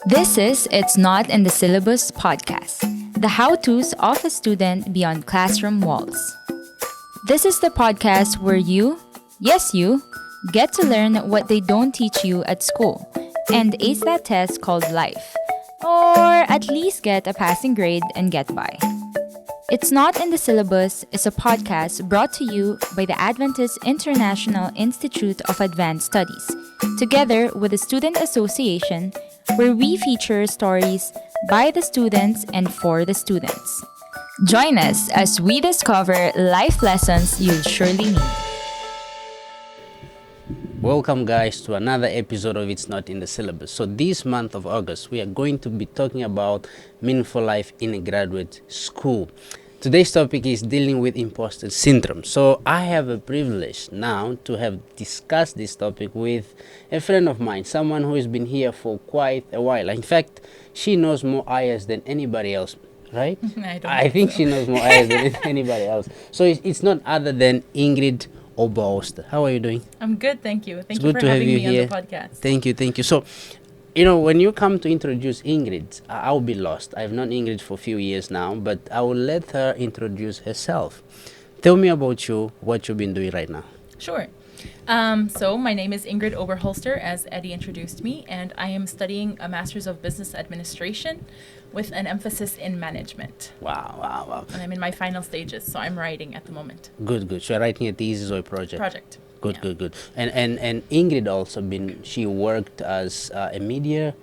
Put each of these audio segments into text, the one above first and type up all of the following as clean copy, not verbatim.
This is It's Not in the Syllabus podcast, the how-tos of a student beyond classroom walls. This is the podcast where you, yes you, get to learn what they don't teach you at school and ace that test called life, or at least get a passing grade and get by. It's Not in the Syllabus is a podcast brought to you by the Adventist International Institute of Advanced Studies, together with the Student Association, where we feature stories by the students and for the students. Join us as we discover life lessons you'll surely need. Welcome guys to another episode of It's Not in the Syllabus. So this month of August, we are going to be talking about meaningful life in a graduate school. Today's topic is dealing with imposter syndrome. So I have a privilege now to have discussed this topic with a friend of mine, someone who has been here for quite a while. In fact, she knows more AIIAS than anybody else, right? I think she knows more AIIAS than anybody else. So it's not other than Ingrid Oberholster. How are you doing? I'm good, thank you. Thank It's you good for to have having you me here. on the podcast. Thank you. So, when you come to introduce Ingrid, I'll be lost. I've known Ingrid for a few years now, but I will let her introduce herself. Tell me about you, what you've been doing right now. Sure. So my name is Ingrid Oberholster, as Eddie introduced me, and I am studying a Master's of Business Administration with an emphasis in management. Wow. And I'm in my final stages, so I'm writing at the moment. Good. So you're writing a thesis or a project? Project. Good, Yeah. good. And Ingrid also she worked as a media.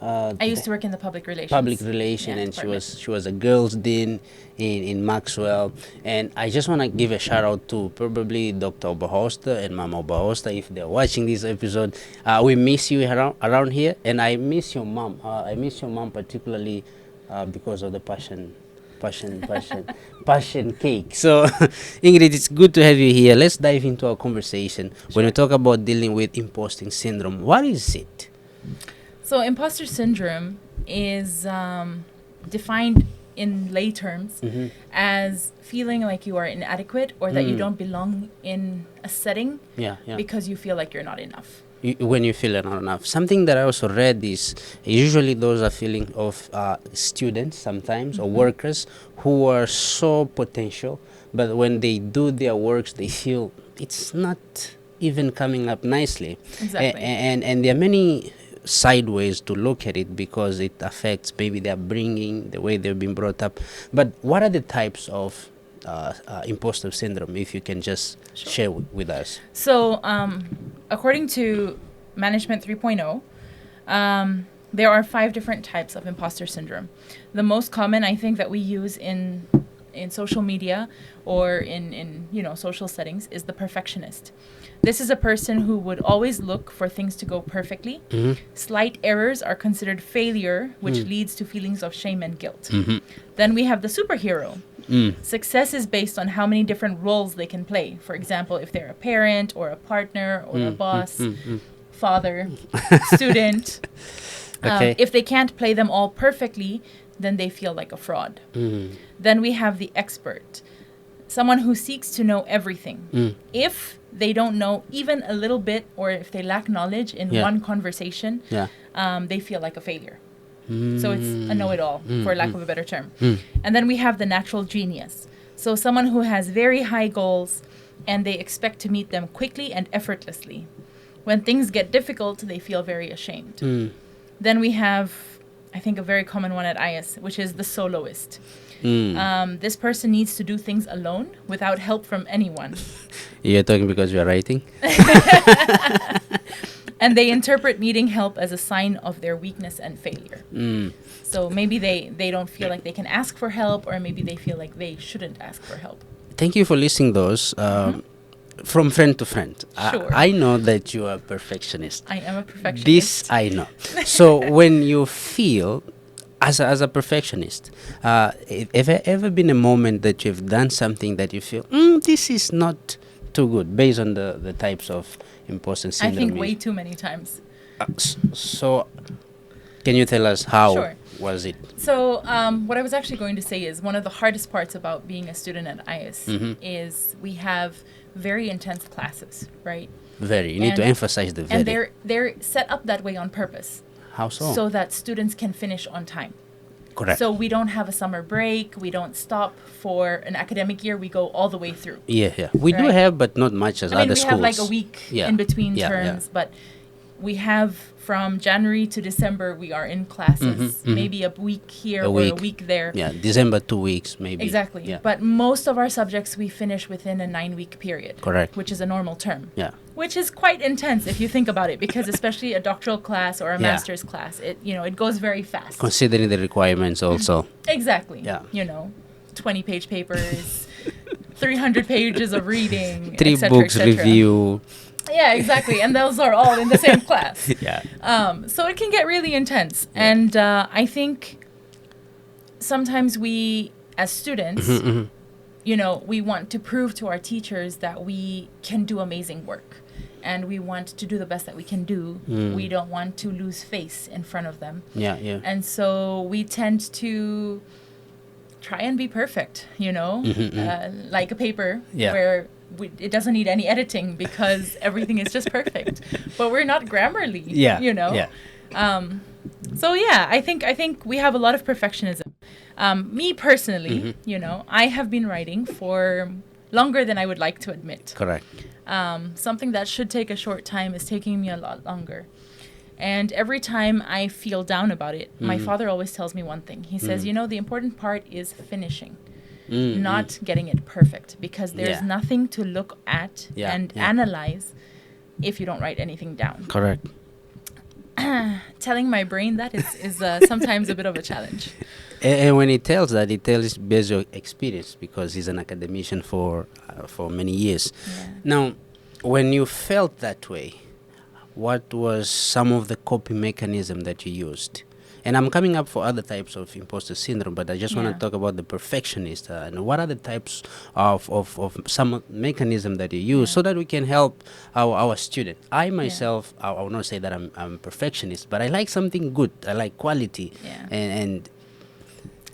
I used to work in the public relations. And department. she was a girls dean in Maxwell. And I just want to give a shout out to probably Dr. Oberholster and Mama Oberholster if they're watching this episode. We miss you around here, and I miss your mom. I miss your mom particularly because of the passion cake. So Ingrid, it's good to have you here. Let's dive into our conversation. Sure. When we talk about dealing with imposting syndrome, what is it? So imposter syndrome is defined in lay terms as feeling like you are inadequate or that you don't belong in a setting Yeah. because you feel like you're not enough. When you feel not enough. Something that I also read is usually those are feeling of students sometimes or workers who are so potential, but when they do their works, they feel it's not even coming up nicely. Exactly. And there are many sideways to look at it because it affects maybe their bringing, the way they've been brought up. But what are the types of imposter syndrome, if you can just share with us? So according to Management 3.0, there are 5 different types of imposter syndrome. The most common, I think, that we use in social media or in social settings is the perfectionist. This is a person who would always look for things to go perfectly. Slight errors are considered failure, which leads to feelings of shame and guilt. Then we have the superhero. Success is based on how many different roles they can play. For example, if they're a parent or a partner or a boss, father, student. Okay. If they can't play them all perfectly, then they feel like a fraud. Then we have the expert. Someone who seeks to know everything. If they don't know even a little bit, or if they lack knowledge in one conversation, they feel like a failure. So it's a know-it-all, for lack of a better term. And then we have the natural genius. So someone who has very high goals and they expect to meet them quickly and effortlessly. When things get difficult, they feel very ashamed. Then we have, I think, a very common one at AIIAS, which is the soloist. This person needs to do things alone without help from anyone. You're talking because you're writing? And they interpret needing help as a sign of their weakness and failure. So maybe they don't feel like they can ask for help, or maybe they feel like they shouldn't ask for help. Thank you for listing those. From friend to friend. Sure. I know that you are a perfectionist. I am a perfectionist. This I know. So when you feel as a perfectionist, ever been a moment that you've done something that you feel this is not too good, based on the types of imposter syndrome? I think way too many times. So can you tell us how Sure. was it? So what I was actually going to say is one of the hardest parts about being a student at AIIAS is we have very intense classes, right? Very. You need to And- emphasize the very. And they're set up that way on purpose. How so? So that students can finish on time. Correct. So we don't have a summer break. We don't stop for an academic year. We go all the way through. Yeah. We do Right. have, but not much as I mean, other we schools. have like a week Yeah. in between Yeah, terms, but we have from January to December, we are in classes. Maybe a week here A or week. a week there. Yeah, December 2 weeks maybe. Exactly. Yeah. But most of our subjects we finish within a 9-week period. Correct. Which is a normal term. Yeah. Which is quite intense if you think about it, because especially a doctoral class or a Yeah. master's class, it goes very fast. Considering the requirements also. Exactly. Yeah. 20-page papers, 300 pages of reading, 3 et cetera, books et cetera. review. Yeah, exactly. And those are all in the same class. Yeah. So it can get really intense. And I think sometimes we, as students, we want to prove to our teachers that we can do amazing work. And we want to do the best that we can do. We don't want to lose face in front of them. Yeah. And so we tend to try and be perfect, like a paper Yeah. where it doesn't need any editing because everything is just perfect. But we're not Grammarly, Yeah. Yeah. So yeah, I think we have a lot of perfectionism. Me personally, I have been writing for longer than I would like to admit. Correct. Something that should take a short time is taking me a lot longer. And every time I feel down about it, my father always tells me one thing. He says, the important part is finishing, not getting it perfect, because there's Yeah. nothing to look at Yeah, and yeah. analyze if you don't write anything down. Correct. Telling my brain that is sometimes a bit of a challenge. And when he tells that, he tells based on experience, because he's an academician for many years. Yeah. Now, when you felt that way, what was some of the coping mechanism that you used? And I'm coming up for other types of imposter syndrome, but I just want Yeah. to talk about the perfectionist. And what are the types of some mechanism that you use so that we can help our student? I myself, I will not say that I'm a perfectionist, but I like something good. I like quality. Yeah. And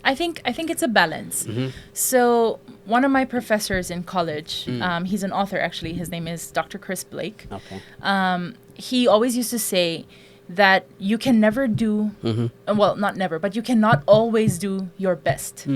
I think it's a balance. So one of my professors in college, he's an author actually. His name is Dr. Chris Blake. okay. He always used to say that you can never do, well, not never, but you cannot always do your best.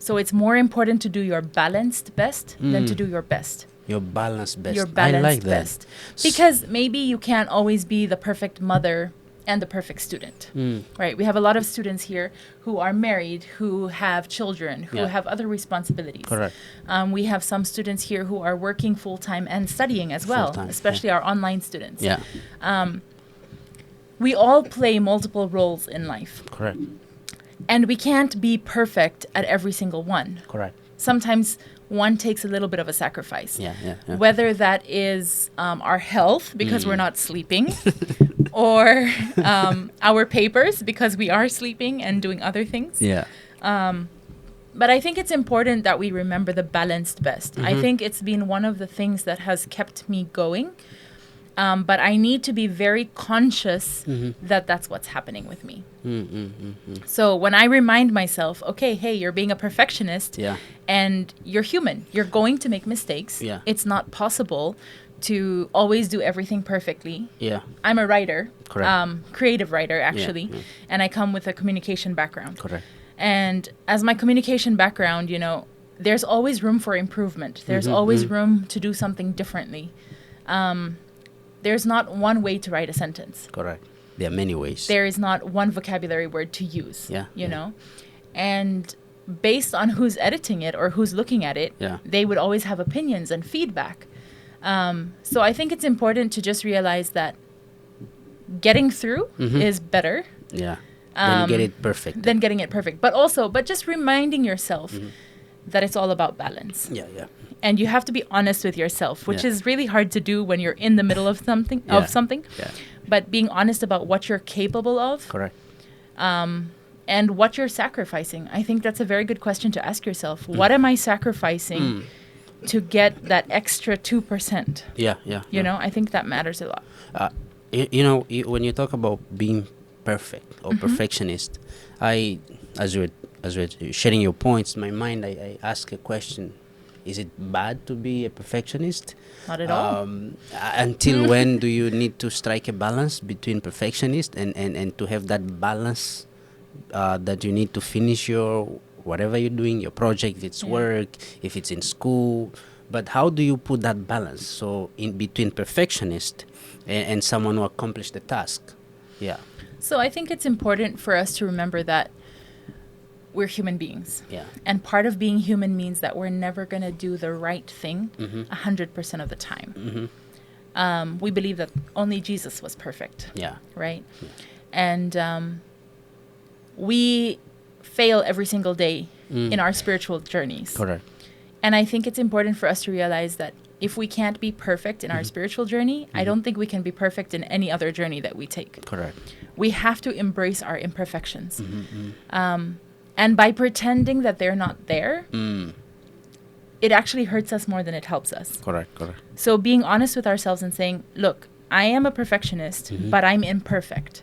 So it's more important to do your balanced best than to do your best. Your balanced best. Your balanced I like that. best. Because maybe you can't always be the perfect mother and the perfect student. Right? We have a lot of students here who are married, who have children, who Yeah. have other responsibilities. Correct. We have some students here who are working full-time and studying as well, Full-time, especially our online students. Yeah. We all play multiple roles in life, Correct. and we can't be perfect at every single one. Correct. Sometimes one takes a little bit of a sacrifice. Yeah. Whether that is our health because we're not sleeping, or our papers because we are sleeping and doing other things. Yeah. But I think it's important that we remember the balanced best. I think it's been one of the things that has kept me going. But I need to be very conscious that that's what's happening with me. So when I remind myself, okay, hey, you're being a perfectionist, Yeah. and you're human. You're going to make mistakes. Yeah. It's not possible to always do everything perfectly. Yeah. I'm a writer, Correct. creative writer actually, yeah. and I come with a communication background. Correct. And as my communication background, there's always room for improvement. There's always room to do something differently. There's not one way to write a sentence. Correct. There are many ways. There is not one vocabulary word to use. Yeah, You yeah. know? And based on who's editing it or who's looking at it, Yeah. they would always have opinions and feedback. So I think it's important to just realize that getting through is better Yeah. Then you get it perfect. than getting it perfect. But just reminding yourself that it's all about balance. Yeah. And you have to be honest with yourself, which Yeah. is really hard to do when you're in the middle of something. Yeah. Yeah. But being honest about what you're capable of Correct. and what you're sacrificing. I think that's a very good question to ask yourself. What am I sacrificing to get that extra 2%? Yeah. You know, I think that matters a lot. When you talk about being perfect or perfectionist, as you're sharing your points, in my mind, I ask a question Is it bad to be a perfectionist? Not at all. Until when do you need to strike a balance between perfectionist and to have that balance that you need to finish your whatever you're doing, your project, if it's work, if it's in school? But how do you put that balance? So in between perfectionist and someone who accomplished the task. Yeah. So I think it's important for us to remember that we're human beings. Yeah. And part of being human means that we're never going to do the right thing 100% of the time. We believe that only Jesus was perfect. Yeah. Right? Yeah. And we fail every single day in our spiritual journeys. Correct. And I think it's important for us to realize that if we can't be perfect in our spiritual journey, I don't think we can be perfect in any other journey that we take. Correct. We have to embrace our imperfections. And by pretending that they're not there, it actually hurts us more than it helps us. Correct, correct. So being honest with ourselves and saying, look, I am a perfectionist, but I'm imperfect.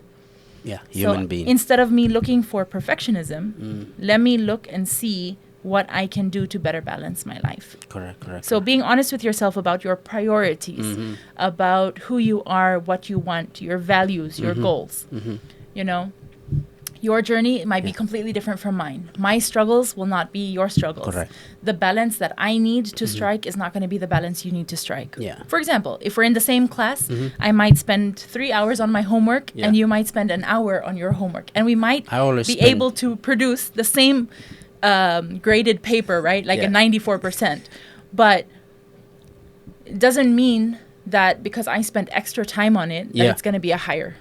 Yeah, human being. Instead of me looking for perfectionism, let me look and see what I can do to better balance my life. Correct, correct. So being honest with yourself about your priorities, about who you are, what you want, your values, your goals. You know, your journey might be completely different from mine. My struggles will not be your struggles. Correct. The balance that I need to strike is not going to be the balance you need to strike. Yeah. For example, if we're in the same class, I might spend 3 hours on my homework and you might spend an hour on your homework. And we might be able to produce the same graded paper, right? Like a 94%. But it doesn't mean that because I spent extra time on it, that it's going to be a higher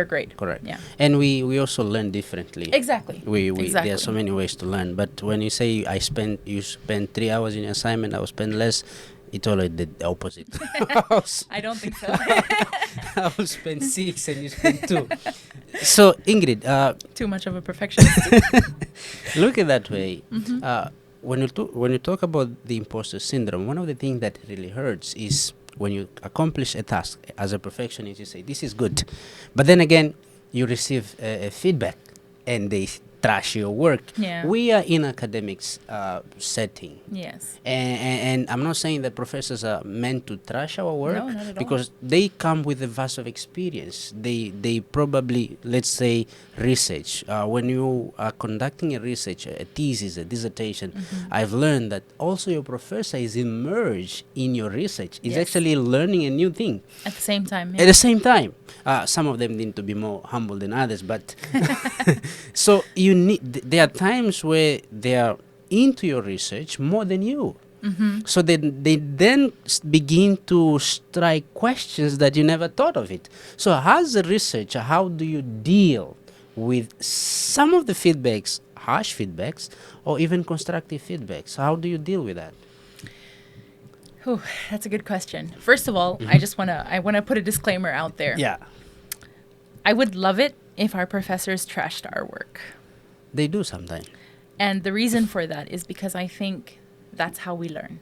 grade. Correct. Yeah. And we also learn differently. Exactly. Exactly. There are so many ways to learn. But when you say you spend 3 hours in your assignment, I will spend less, it's always the opposite. I don't think so. I will spend 6 and you spend 2. So Ingrid, too much of a perfectionist. look at that way. When you talk about the imposter syndrome, one of the things that really hurts is when you accomplish a task as a perfectionist, you say this is good, but then again you receive a feedback and they trash your work. Yeah. We are in academics setting. Yes. And I'm not saying that professors are meant to trash our work, No, not at all. because they come with a vast of experience. They probably, let's say, research. When you are conducting a research, a thesis, a dissertation, I've learned that also your professor is immersed in your research. Is actually learning a new thing. At the same time. At the same time. Some of them need to be more humble than others, but so there are times where they are into your research more than you. So they then begin to strike questions that you never thought of it. So as a researcher, how do you deal with some of the feedbacks, harsh feedbacks, or even constructive feedbacks? How do you deal with that? Whew, that's a good question. First of all, I want to put a disclaimer out there. Yeah. I would love it if our professors trashed our work. They do sometimes. And the reason for that is because I think that's how we learn.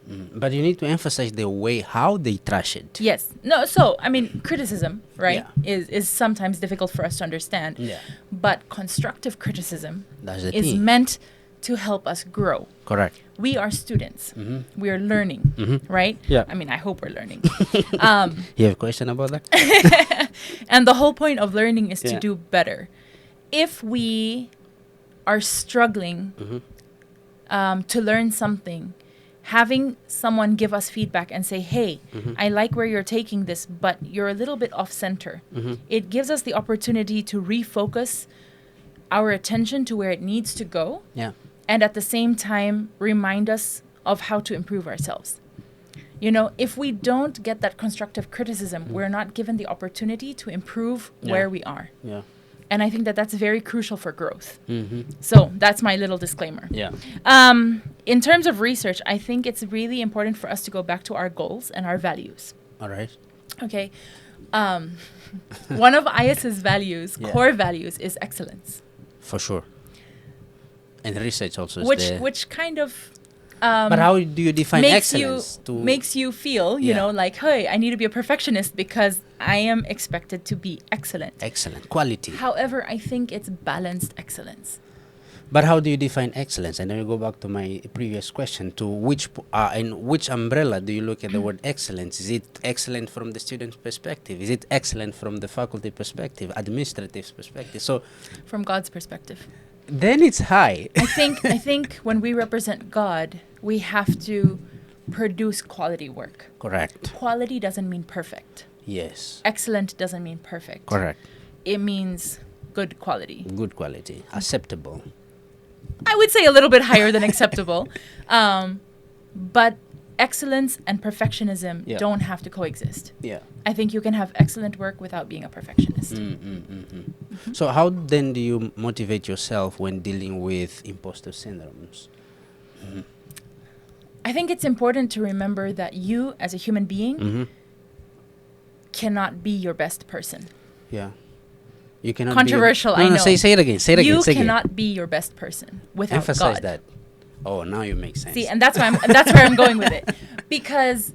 But you need to emphasize the way how they trash it. Yes. No, so, I mean, criticism, right, Yeah. is sometimes difficult for us to understand. Yeah. But constructive criticism That's the is thing. meant to help us grow. Correct. We are students. We are learning, right? Yeah. I mean, I hope we're learning. You have a question about that? And the whole point of learning is to Yeah. do better. If we are struggling to learn something, having someone give us feedback and say, hey, I like where you're taking this, but you're a little bit off center. It gives us the opportunity to refocus our attention to where it needs to go. Yeah. And at the same time, remind us of how to improve ourselves. You know, if we don't get that constructive criticism, we're not given the opportunity to improve where we are. Yeah. And I think that that's very crucial for growth. So that's my little disclaimer. Yeah. In terms of research, I think it's really important for us to go back to our goals and our values. All right. Okay. One of AIIAS's values, core values, is excellence. For sure. And research also is there. Which kind of but how do you define excellence? Makes you feel, you know, like, hey, I need to be a perfectionist because I am expected to be excellent. Excellent. Quality. However, I think it's balanced excellence. But how do you define excellence? And then we go back to my previous question: to in which umbrella do you look at the word excellence? Is it excellent from the student's perspective? Is it excellent from the faculty perspective, administrative perspective? So, From God's perspective. then it's high. I think when we represent God, we have to produce quality work. Correct. Quality doesn't mean perfect. Yes. Excellent doesn't mean perfect. Correct. It means good quality. Good quality, acceptable. I would say a little bit higher than acceptable. But excellence and perfectionism Yeah. don't have to coexist. Yeah. I think you can have excellent work without being a perfectionist. So how then do you motivate yourself when dealing with imposter syndromes? I think it's important to remember that you, as a human being, cannot be your best person. Yeah. You cannot Controversial, be I know. Say it again. Say it again. You Say it again. cannot be your best person without Emphasize God. that. Oh, now you make sense. See, and that's where I'm going with it, because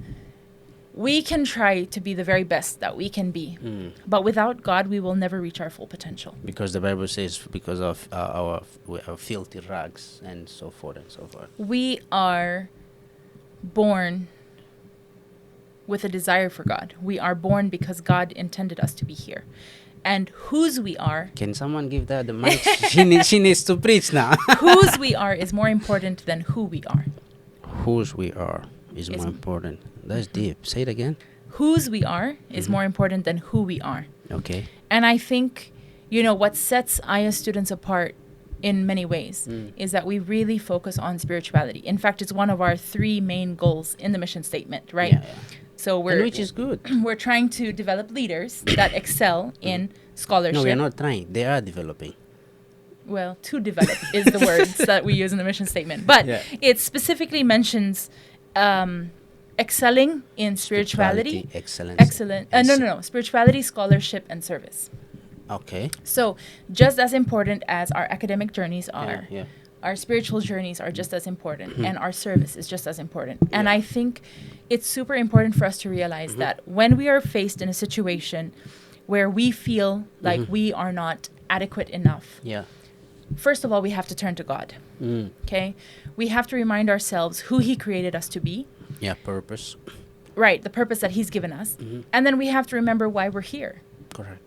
we can try to be the very best that we can be, but without God, we will never reach our full potential. Because the Bible says, because of our filthy rags and so forth and so forth. We are born with a desire for God. We are born because God intended us to be here. And whose we are, Can someone give that the mic? she needs to preach now. whose we are is more important than who we are. Whose we are is Is- more important. That's deep. Say it again. Whose we are is more important than who we are. Okay. And I think, what sets AIIAS students apart in many ways is that we really focus on spirituality. In fact, it's one of our 3 main goals in the mission statement, right? Yeah. So And which is good. we're trying to develop leaders that excel in scholarship. No, we are not trying. They are developing. Well, to develop is the words that we use in the mission statement. But Yeah. it specifically mentions excelling in spirituality. Excellence. Excellent. No. Spirituality, scholarship, and service. Okay. So just as important as our academic journeys are, Yeah. our spiritual journeys are just as important, and our service is just as important. And I think it's super important for us to realize that when we are faced in a situation where we feel like we are not adequate enough, Yeah. first of all, we have to turn to God. Okay? We have to remind ourselves who He created us to be, Yeah. Purpose. right? The purpose that He's given us. And then we have to remember why we're here. Correct.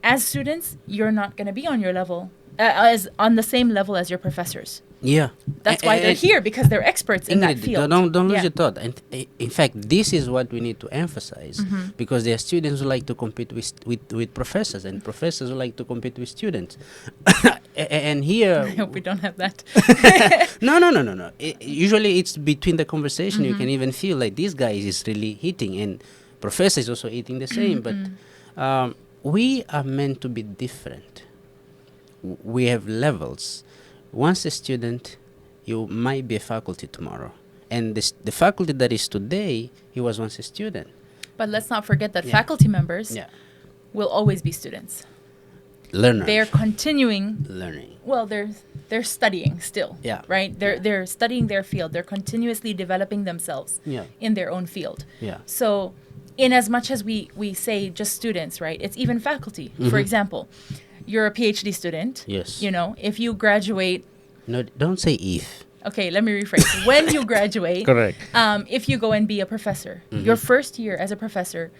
As students, you're not going to be on your level, as on the same level as your professors. Yeah. That's why they're here, because they're experts in that Ingrid, field. Don't lose Yeah. your thought. And in fact, this is what we need to emphasize, because there are students who like to compete with professors, and professors who like to compete with students. And here, I hope we don't have that. no. Usually, it's between the conversation. You can even feel like this guy is really hitting, and professor is also hitting the same. But we are meant to be different. We have levels. Once a student, you might be a faculty tomorrow. And the faculty that is today, he was once a student. But let's not forget that Yeah. faculty members Yeah. will always be students. Learners. They're continuing. learning. Well, they're studying still. Yeah. Right. They're studying their field. They're continuously developing themselves Yeah. in their own field. Yeah. So, in as much as we say just students, right? It's even faculty. For example, you're a PhD student. Yes. If you graduate. No, don't say if. Okay, let me rephrase. When you graduate, Correct. If you go and be a professor, your first year as a professor,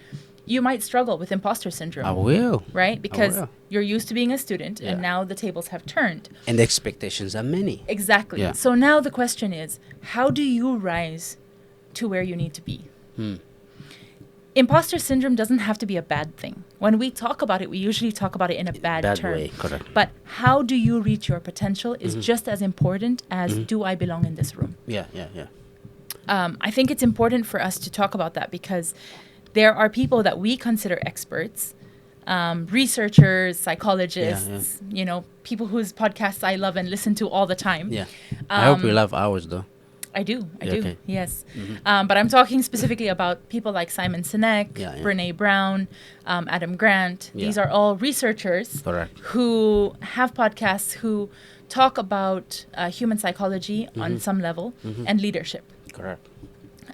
you might struggle with imposter syndrome. I will. Right? Because will. you're used to being a student, Yeah. and now the tables have turned. And the expectations are many. Exactly. Yeah. So now the question is, how do you rise to where you need to be? Imposter syndrome doesn't have to be a bad thing. When we talk about it, we usually talk about it in a bad term. way, correct. But how do you reach your potential is just as important as do I belong in this room? Yeah. I think it's important for us to talk about that, because there are people that we consider experts, researchers, psychologists, people whose podcasts I love and listen to all the time. Yeah. I hope you love ours, though. I do. Yeah, okay. Yes. But I'm talking specifically about people like Simon Sinek, Yeah. Brene Brown, Adam Grant. Yeah. These are all researchers Correct. who have podcasts who talk about human psychology on some level and leadership. Correct.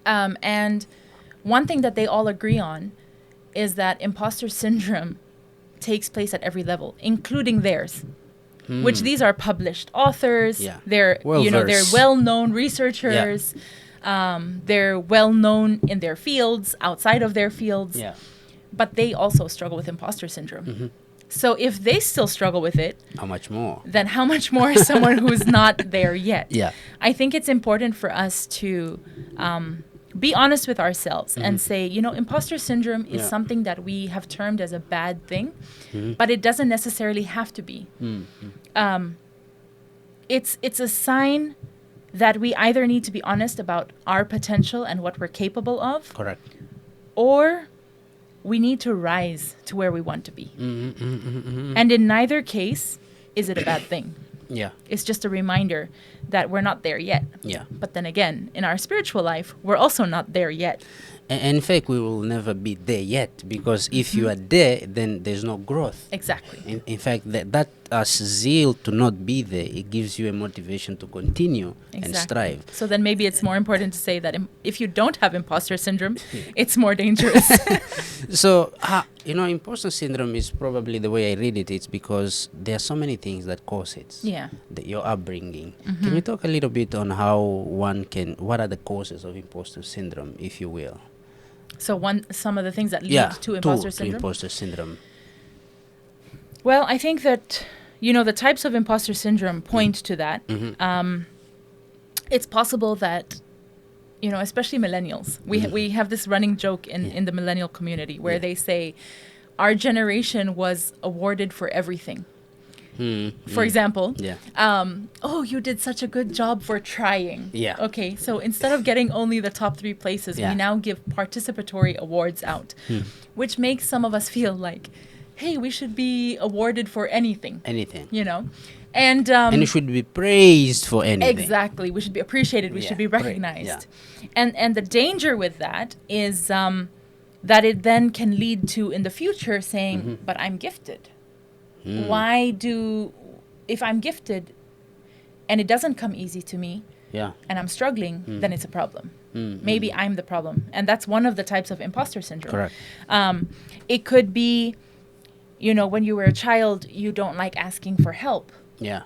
And one thing that they all agree on is that imposter syndrome takes place at every level, including theirs. which these are published authors. Yeah. They're they're Well-versed. well-known researchers. They're well-known in their fields, outside of their fields. Yeah. But they also struggle with imposter syndrome. So if they still struggle with it, How much more? then how much more is someone who's not there yet? Yeah. I think it's important for us to be honest with ourselves and say, imposter syndrome is Yeah. something that we have termed as a bad thing, but it doesn't necessarily have to be. It's a sign that we either need to be honest about our potential and what we're capable of, Correct. or we need to rise to where we want to be. And in neither case is it a bad thing. Yeah. It's just a reminder that we're not there yet. Yeah. But then again, in our spiritual life, we're also not there yet. And in fact, we will never be there yet, because if you are there, then there's no growth. Exactly. In fact, that zeal to not be there, it gives you a motivation to continue and strive. So then maybe it's more important to say that if you don't have imposter syndrome, it's more dangerous. So, imposter syndrome is probably the way I read it. It's because there are so many things that cause it. Yeah. Your upbringing. Can you talk a little bit on how what are the causes of imposter syndrome, if you will? So some of the things that lead to imposter syndrome? To imposter syndrome. Well, I think that, the types of imposter syndrome point to that. It's possible that, especially millennials, we have this running joke in the millennial community where they say, our generation was awarded for everything. For example, you did such a good job for trying. Yeah. Okay, so instead of getting only the top 3 places, we now give participatory awards out, which makes some of us feel like, hey, we should be awarded for anything. Anything. And you should be praised for anything. Exactly. We should be appreciated. We should be recognized. And the danger with that is that it then can lead to, in the future, saying, but I'm gifted. If I'm gifted and it doesn't come easy to me, and I'm struggling, then it's a problem. Maybe I'm the problem. And that's one of the types of imposter syndrome. Correct. It could be, when you were a child, you don't like asking for help. Yeah.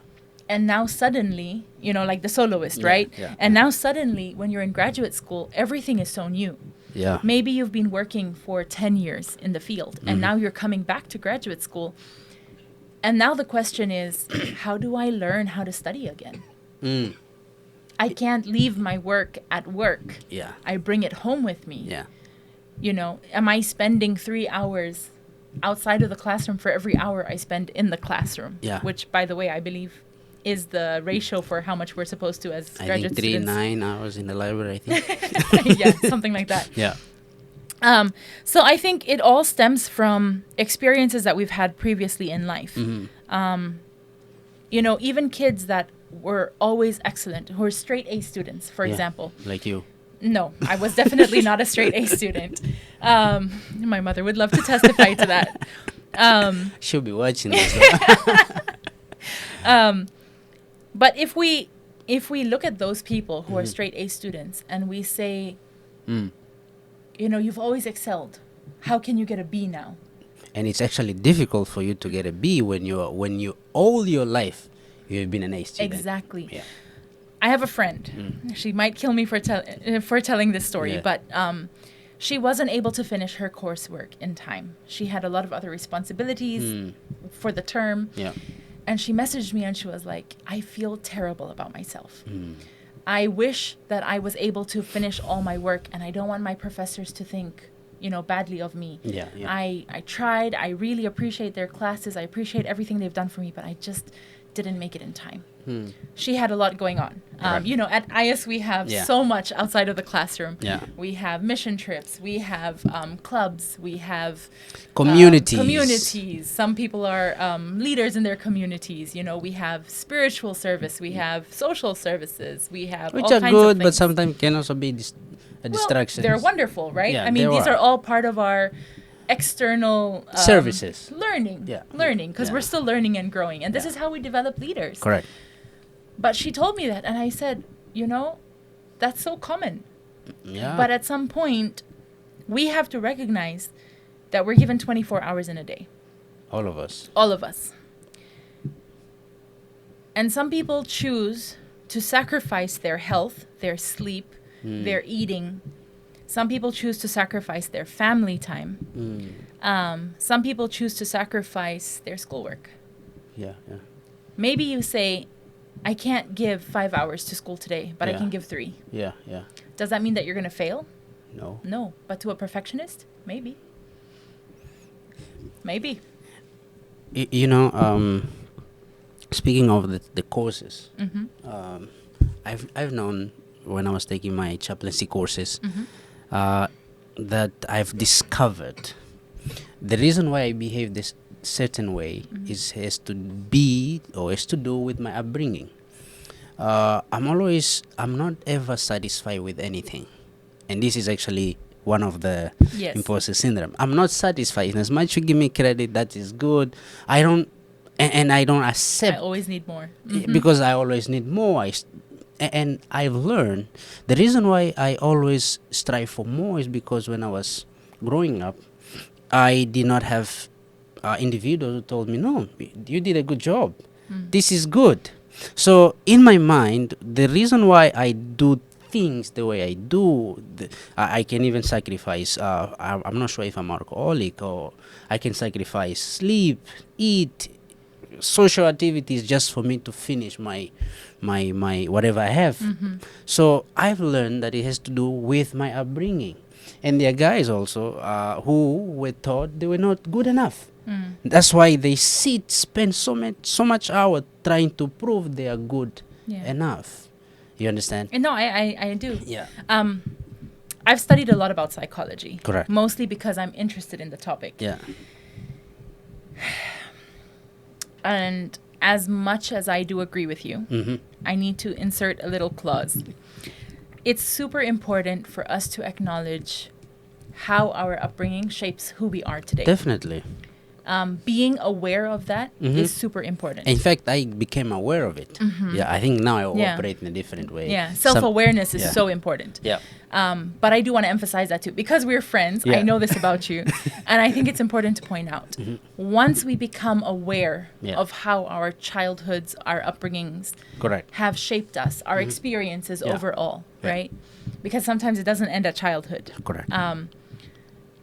And now suddenly, like the soloist, right? Yeah. And now suddenly, when you're in graduate school, everything is so new. Yeah. Maybe you've been working for 10 years in the field, and now you're coming back to graduate school. And now the question is, how do I learn how to study again? I can't leave my work at work. Yeah. I bring it home with me. Yeah. Am I spending 3 hours outside of the classroom for every hour I spend in the classroom? Yeah. Which, by the way, I believe is the ratio for how much we're supposed to as graduate students. 9 hours in the library, I think. Yeah, something like that. Yeah. So I think it all stems from experiences that we've had previously in life. Even kids that were always excellent, who are straight A students, for example. Like you. No, I was definitely not a straight A student. My mother would love to testify to that. She'll be watching this. But if we look at those people who are straight A students and we say, you've always excelled, how can you get a B now? And it's actually difficult for you to get a B when you all your life you have been an A student. Exactly. Yeah. I have a friend. She might kill me for telling this story, but she wasn't able to finish her coursework in time. She had a lot of other responsibilities for the term. Yeah. And she messaged me and she was like, I feel terrible about myself. I wish that I was able to finish all my work, and I don't want my professors to think, badly of me. Yeah. I tried. I really appreciate their classes. I appreciate everything they've done for me, but I just didn't make it in time. She had a lot going on. At AIIAS, we have so much outside of the classroom. Yeah. We have mission trips. We have clubs. We have communities. Some people are leaders in their communities. We have spiritual service. We have social services. We have which all are kinds good, of things. but sometimes can also be a distraction. They're wonderful, right? Yeah, I mean, these are all part of our external services. Learning, because we're still learning and growing, and this is how we develop leaders. Correct. But she told me that, and I said, that's so common. Yeah. But at some point, we have to recognize that we're given 24 hours in a day. All of us. All of us. And some people choose to sacrifice their health, their sleep, their eating. Some people choose to sacrifice their family time. Some people choose to sacrifice their schoolwork. Yeah, yeah. Maybe you say, I can't give 5 hours to school today, but I Yeah. can give 3. Yeah, yeah. Does that mean that you're going to fail? No. No. But to a perfectionist, maybe. Maybe. You know, speaking of the courses, I've known when I was taking my chaplaincy courses that I've discovered the reason why I behave this certain way has to do with my upbringing. I'm not ever satisfied with anything, and this is actually one of the Yes. imposter syndrome. I'm not satisfied. In as much you give me credit, that is good. I don't I accept always need more. because I always need more. And I've learned the reason why I always strive for more is because when I was growing up, I did not have individuals who told me, no, you did a good job. This is good. So in my mind, the reason why I do things the way I do, I can even sacrifice, I'm not sure if I'm alcoholic, or I can sacrifice sleep, eat, social activities just for me to finish my whatever I have. So I've learned that it has to do with my upbringing. And there are guys also who were taught they were not good enough. That's why they spend so much hour trying to prove they are good enough. You understand? And no, I do. Yeah. I've studied a lot about psychology. Correct. Mostly because I'm interested in the topic. Yeah. And as much as I do agree with you, I need to insert a little clause. It's super important for us to acknowledge how our upbringing shapes who we are today. Definitely. Being aware of that is super important. In fact, I became aware of it. Yeah, I think now I Yeah. operate in a different way. Yeah, self-awareness is yeah. so important. Yeah. But I do want to emphasize that too. Because we're friends, Yeah. I know this about you. And I think it's important to point out. Once we become aware of how our childhoods, our upbringings Correct. have shaped us, our experiences Yeah. overall, Yeah. right? Because sometimes it doesn't end at childhood. Correct.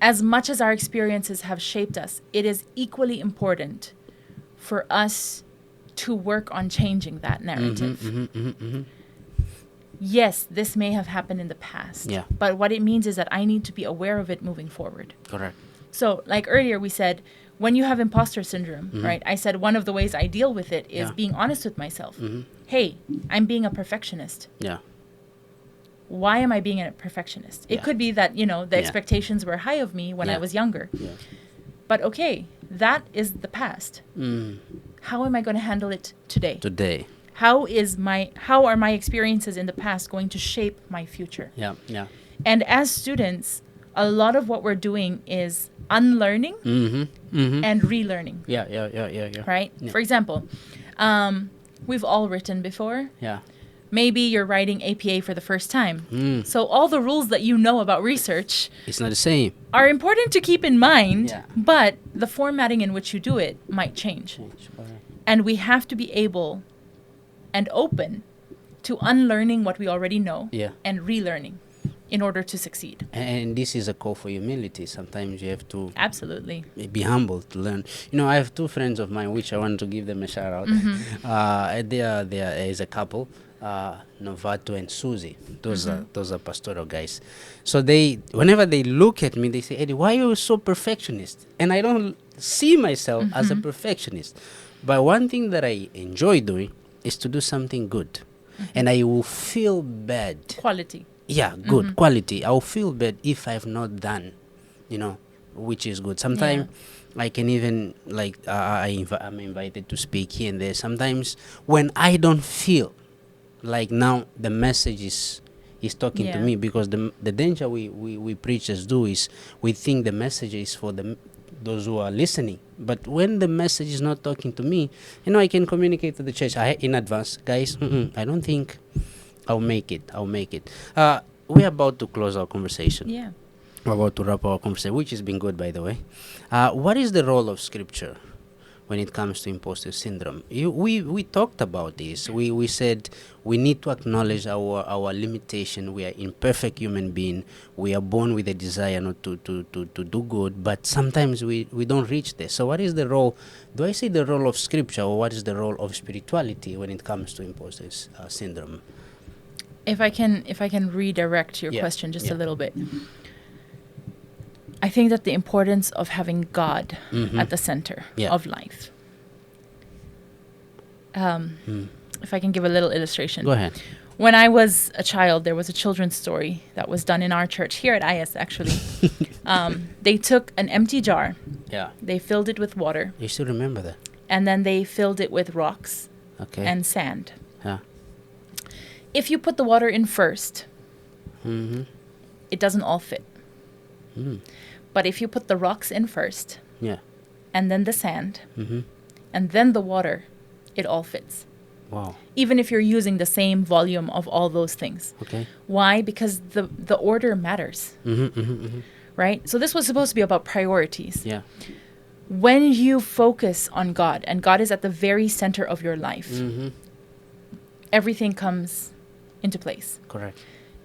As much as our experiences have shaped us, it is equally important for us to work on changing that narrative. Yes, this may have happened in the past. Yeah. But what it means is that I need to be aware of it moving forward. Correct. So, like earlier we said, when you have imposter syndrome, right? I said one of the ways I deal with it is Yeah. being honest with myself. Hey, I'm being a perfectionist. Yeah. Why am I being a perfectionist? It Yeah. could be that, the Yeah. expectations were high of me when I Yeah. was younger. Yeah. But okay, that is the past. How am I going to handle it today? Today. How are my experiences in the past going to shape my future? Yeah. Yeah. And as students, a lot of what we're doing is unlearning and relearning, Yeah. Yeah. Yeah. Yeah. Yeah. right? Yeah. For example, we've all written before. Yeah. Maybe you're writing APA for the first time. So all the rules that you know about research It's not the same. are important to keep in mind, Yeah. but the formatting in which you do it might change. And we have to be able and open to unlearning what we already know Yeah. and relearning in order to succeed. And this is a call for humility. Sometimes you have to Absolutely. be humble to learn. You know, I have two friends of mine, which I want to give them a shout out. They are as a couple, Novato and Susie. Those are pastoral guys. So whenever they look at me, they say, Eddie, why are you so perfectionist? And I don't see myself as a perfectionist. But one thing that I enjoy doing is to do something good. And I will feel bad. Quality. Yeah, good quality. I'll feel bad if I've not done, which is good. Sometimes I can even I'm invited to speak here and there. Sometimes when I don't feel like now the message is talking to Yeah. me, because the danger we preachers do is we think the message is for those who are listening. But when the message is not talking to me, I can communicate to the church in advance, guys. I don't think I'll make it. We're about to close our conversation. Yeah. We're about to wrap our conversation, which has been good, by the way. What is the role of Scripture when it comes to imposter syndrome. We talked about this. We said we need to acknowledge our limitation. We are imperfect human being. We are born with a desire not to do good, but sometimes we don't reach there. So what is the role? Do I say the role of scripture, or what is the role of spirituality when it comes to imposter syndrome? If I can redirect your question just a little bit. I think that the importance of having God at the center of life. If I can give a little illustration. Go ahead. When I was a child, there was a children's story that was done in our church here at AIIAS, actually. They took an empty jar. Yeah. They filled it with water. You still remember that? And then they filled it with rocks and sand. Yeah. If you put the water in first, it doesn't all fit. But if you put the rocks in first, and then the sand, and then the water, it all fits. Wow. Even if you're using the same volume of all those things. Okay. Why? Because the order matters. Right? So this was supposed to be about priorities. Yeah. When you focus on God, and God is at the very center of your life, everything comes into place. Correct.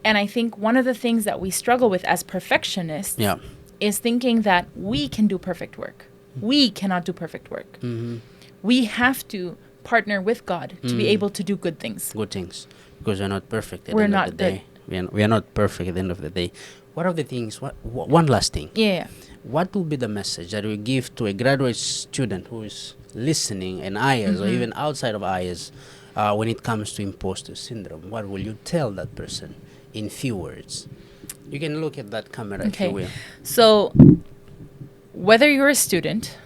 And I think one of the things that we struggle with as perfectionists is thinking that we can do perfect work. We cannot do perfect work. We have to partner with God to be able to do good things. Good things. Because we're not perfect at We're the end not of the day. We are not perfect at the end of the day. What are the things? One last thing. Yeah. What will be the message that we give to a graduate student who is listening in AIIAS or even outside of AIIAS when it comes to imposter syndrome? What will you tell that person in few words? You can look at that camera if you will. So whether you're a student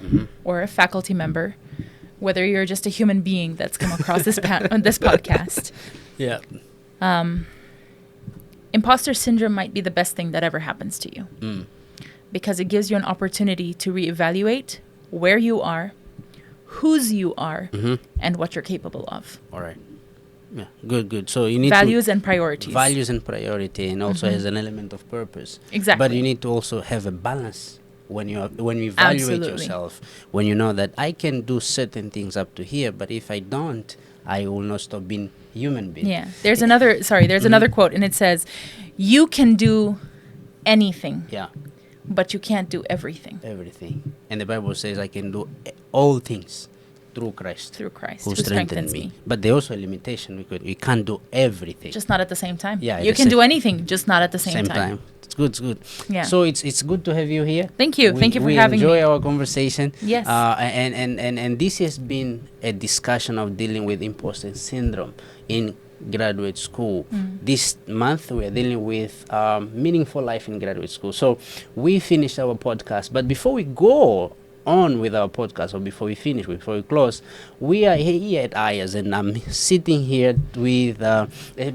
or a faculty member, whether you're just a human being that's come across this this podcast, imposter syndrome might be the best thing that ever happens to you. Because it gives you an opportunity to reevaluate where you are, whose you are, and what you're capable of. All right. Yeah, good. So you need values and priorities. Values and priority, and also has an element of purpose. Exactly. But you need to also have a balance when you evaluate yourself. When you know that I can do certain things up to here, but if I don't, I will not stop being human being. Yeah. There's another quote, and it says, "You can do anything." Yeah. But you can't do everything. Everything. And the Bible says I can do all things through Christ. Through Christ. Who strengthens me. But there's also a limitation because we can't do everything. Just not at the same time. Yeah. You can do anything, just not at the same time. It's good. Yeah. So it's good to have you here. Thank you. Thank you for having me. We enjoy our conversation. Yes. And this has been a discussion of dealing with imposter syndrome in graduate school. This month we are dealing with meaningful life in graduate school. So we finished our podcast, but before we go on with our podcast, or before we close, we are here at AIIAS, and I'm sitting here with a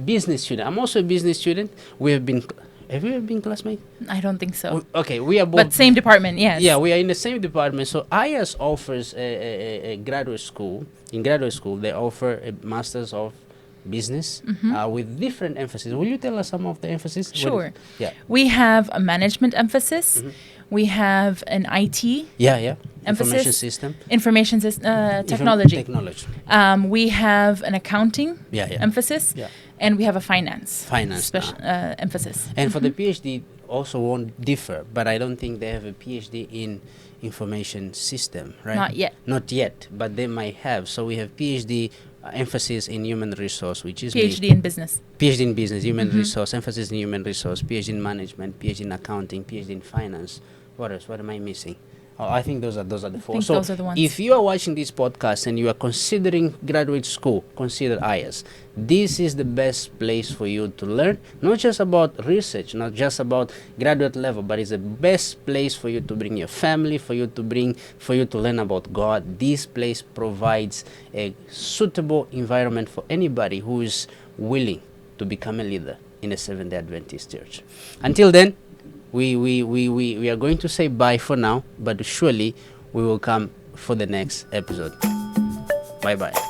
business student. I'm also a business student. Have you ever been classmates? I don't think so. Okay, we are both. But same department, yes. Yeah, we are in the same department. So AIIAS offers a graduate school. In graduate school, they offer a master's of business with different emphasis. Will you tell us some of the emphasis? Sure. We have a management emphasis. We have an IT emphasis. Information system. Technology. We have an accounting emphasis. And we have a finance emphasis. And for the PhD, also won't differ, but I don't think they have a PhD in information system, right? Not yet, but they might have. So we have PhD emphasis in human resource, which is PhD in business. PhD in business, human resource, emphasis in human resource, PhD in management, PhD in accounting, PhD in finance. What else? What am I missing? I think those are the four. So those are the ones. If you are watching this podcast and you are considering graduate school, consider AIIAS. This is the best place for you to learn, not just about research, not just about graduate level, but it's the best place for you to bring your family, for you to learn about God. This place provides a suitable environment for anybody who is willing to become a leader in a Seventh-day Adventist church. Until then, we are going to say bye for now, but surely we will come for the next episode. Bye-bye.